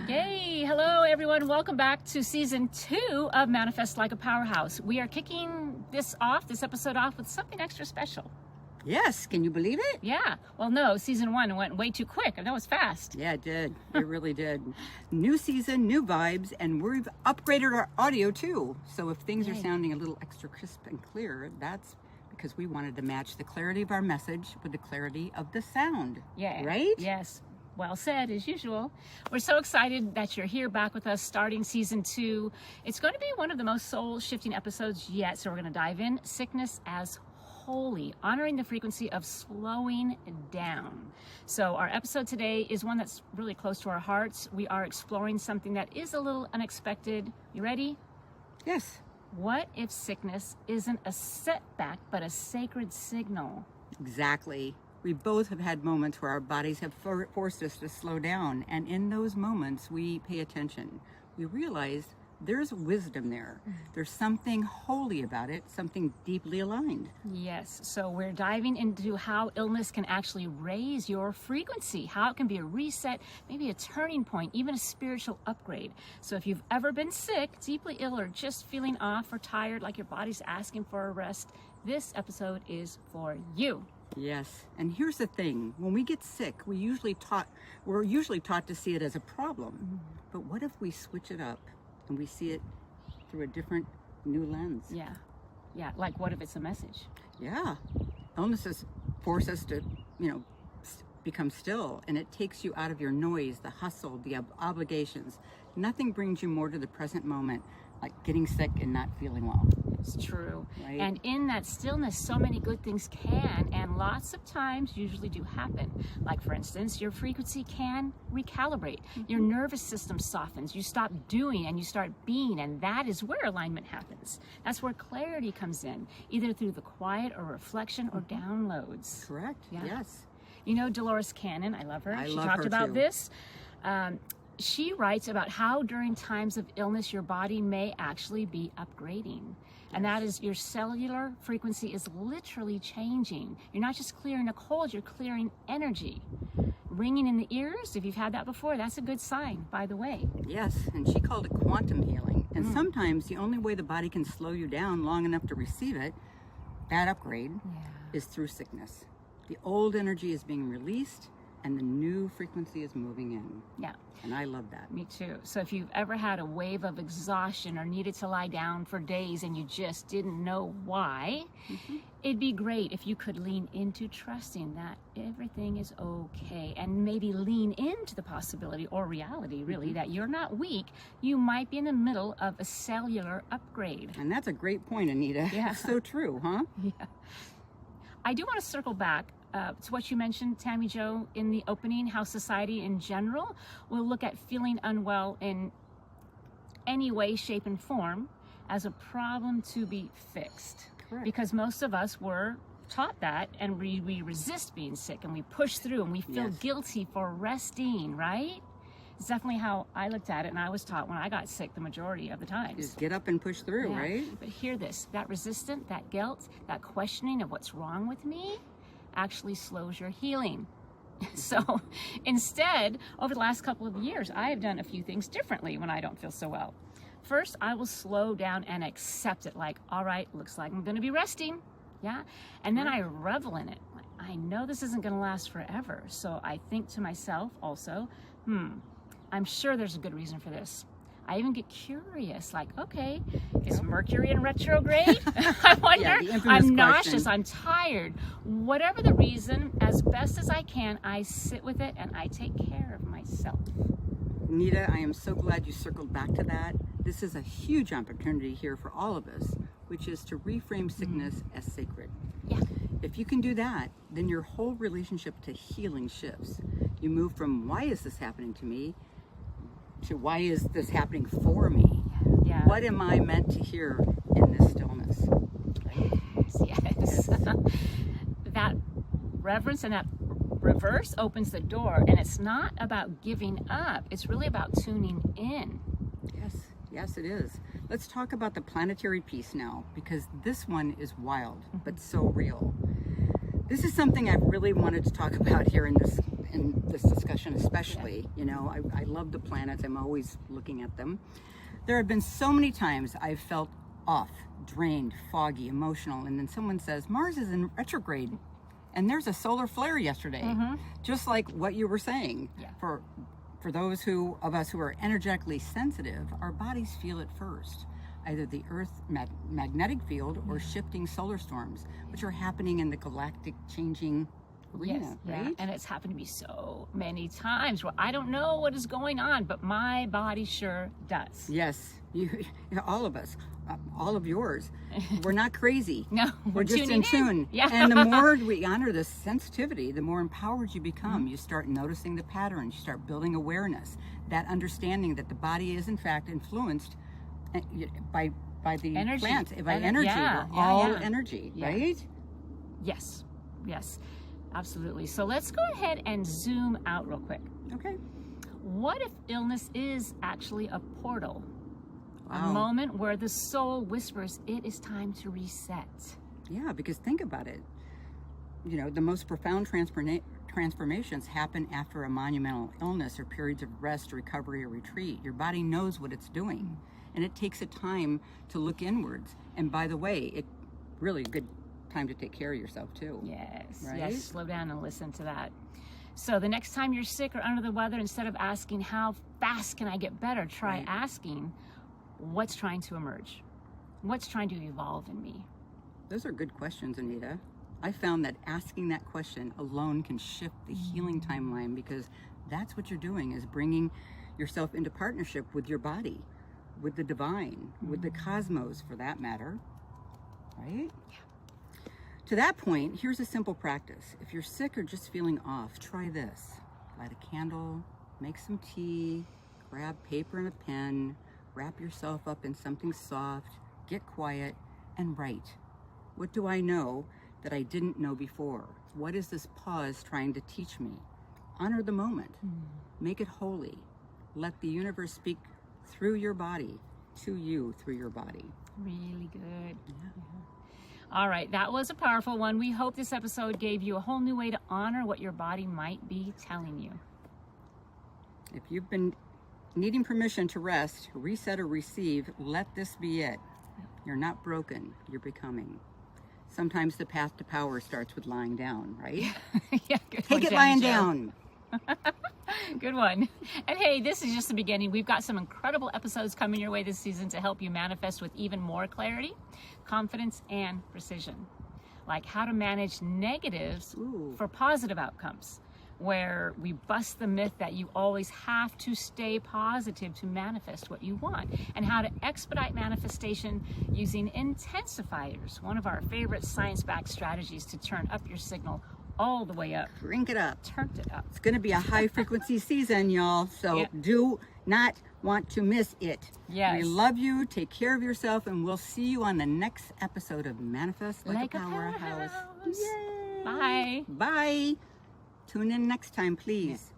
Yay! Hello everyone, welcome back to season 2 of Manifest Like a Powerhouse. We are kicking this episode off with something extra special. Yes, can you believe it? Yeah, well no, season 1 went way too quick. I know it's fast. Yeah, it did. It really did. New season, new vibes, and we've upgraded our audio too. So if things are sounding a little extra crisp and clear, that's because we wanted to match the clarity of our message with the clarity of the sound. Yeah. Right? Yes. Well said, as usual. We're so excited that you're here back with us starting season 2. It's going to be one of the most soul-shifting episodes yet, so we're going to dive in. Sickness as holy, honoring the frequency of slowing down. So our episode today is one that's really close to our hearts. We are exploring something that is a little unexpected. You ready? Yes. What if sickness isn't a setback, but a sacred signal? Exactly. We both have had moments where our bodies have forced us to slow down, and in those moments we pay attention. We realize there's wisdom there. There's something holy about it, something deeply aligned. Yes, so we're diving into how illness can actually raise your frequency, how it can be a reset, maybe a turning point, even a spiritual upgrade. So if you've ever been sick, deeply ill, or just feeling off or tired, like your body's asking for a rest, this episode is for you. Yes, and here's the thing: when we get sick, we're usually taught to see it as a problem. But what if we switch it up and we see it through a different, new lens? Yeah. Like, what if it's a message? Yeah, illnesses force us to, become still, and it takes you out of your noise, the hustle, the obligations. Nothing brings you more to the present moment like getting sick and not feeling well. It's true. Right? And in that stillness, so many good things can and lots of times usually do happen. Like, for instance, your frequency can recalibrate. Your nervous system softens. You stop doing and you start being, and that is where alignment happens. That's where clarity comes in, either through the quiet or reflection or downloads. Correct. Yeah. Yes. You know Dolores Cannon, I love her. I she love talked her about too. this. She writes about how during times of illness your body may actually be upgrading. And that is, your cellular frequency is literally changing. You're not just clearing a cold, you're clearing energy. Ringing in the ears, if you've had that before, that's a good sign, by the way. Yes, and she called it quantum healing. And sometimes the only way the body can slow you down long enough to receive it, that upgrade, is through sickness. The old energy is being released and the new frequency is moving in. Yeah. And I love that. Me too. So if you've ever had a wave of exhaustion or needed to lie down for days and you just didn't know why, it'd be great if you could lean into trusting that everything is okay, and maybe lean into the possibility or reality, really, that you're not weak. You might be in the middle of a cellular upgrade. And that's a great point, Anita. Yeah. So true, huh? Yeah. I do want to circle back to what you mentioned, Tammy Jo, in the opening, how society in general will look at feeling unwell in any way, shape, and form as a problem to be fixed. Correct. Because most of us were taught that, and we resist being sick, and we push through, and we feel guilty for resting, right? It's definitely how I looked at it, and I was taught when I got sick the majority of the times. Just get up and push through, right? But hear this, that resistance, that guilt, that questioning of what's wrong with me actually slows your healing. So instead, over the last couple of years, I have done a few things differently when I don't feel so well. First, I will slow down and accept it, like, all right, looks like I'm gonna be resting, yeah? And then I revel in it. Like, I know this isn't gonna last forever, so I think to myself also, I'm sure there's a good reason for this. I even get curious, like, okay, is Mercury in retrograde? I wonder. I'm nauseous, I'm tired. Whatever the reason, as best as I can, I sit with it and I take care of myself. Nita, I am so glad you circled back to that. This is a huge opportunity here for all of us, which is to reframe sickness as sacred. Yeah. If you can do that, then your whole relationship to healing shifts. You move from, why is this happening to me, to, why is this happening for me? Yeah. What am I meant to hear in this stillness? Yes. That reverence and that reverse opens the door, and it's not about giving up. It's really about tuning in. Yes, it is. Let's talk about the planetary piece now, because this one is wild, but so real. This is something I've really wanted to talk about here in this in this discussion especially. You know, I love the planets. I'm always looking at them. There have been so many times I've felt off, drained, foggy, emotional, and then someone says, Mars is in retrograde, and there's a solar flare yesterday. Just like what you were saying. Yeah. For those of us who are energetically sensitive, our bodies feel it first. Either the Earth magnetic field or shifting solar storms, which are happening in the galactic changing arena, right? Yeah. And it's happened to me so many times where I don't know what is going on, but my body sure does. Yes, all of us, all of yours. We're not crazy. No, we're just in tune. Yeah. And the more we honor this sensitivity, the more empowered you become. You start noticing the patterns. You start building awareness. That understanding that the body is in fact influenced by the energy. plants, by energy. Yeah, We're all yeah. energy, Yeah. right? Yes, yes, absolutely. So let's go ahead and zoom out real quick. Okay. What if illness is actually a portal? A Wow. moment where the soul whispers, it is time to reset. Yeah, because think about it. You know, the most profound transformations happen after a monumental illness or periods of rest, recovery, or retreat. Your body knows what it's doing, and it takes a time to look inwards. And by the way, it really a good time to take care of yourself too. Yes, Right? yes, slow down and listen to that. So the next time you're sick or under the weather, instead of asking, how fast can I get better? Try Right. asking, what's trying to emerge? What's trying to evolve in me? Those are good questions, Anita. I found that asking that question alone can shift the healing timeline, because that's what you're doing, is bringing yourself into partnership with your body, with the divine, with the cosmos for that matter, right? Yeah. To that point, here's a simple practice. If you're sick or just feeling off, try this. Light a candle, make some tea, grab paper and a pen, wrap yourself up in something soft, get quiet, and write. What do I know that I didn't know before? What is this pause trying to teach me? Honor the moment. Make it holy. Let the universe speak through your body, to you through your body. Really good. Yeah. All right, that was a powerful one. We hope this episode gave you a whole new way to honor what your body might be telling you. If you've been needing permission to rest, reset, or receive, let this be it. You're not broken, you're becoming. Sometimes the path to power starts with lying down, right? Yeah, good Take one, it Jen lying Jo. down. Good one. And hey, this is just the beginning. We've got some incredible episodes coming your way this season to help you manifest with even more clarity, confidence, and precision. Like how to manage negatives Ooh. for positive outcomes, where we bust the myth that you always have to stay positive to manifest what you want, and how to expedite manifestation using intensifiers, one of our favorite science-backed strategies to turn up your signal all the way up. Crank it up. Turned it up. It's going to be a high frequency season, y'all. So Yeah. do not want to miss it. Yes. We love you. Take care of yourself, and we'll see you on the next episode of Manifest Like a Powerhouse. Yay. Bye. Bye. Tune in next time, please.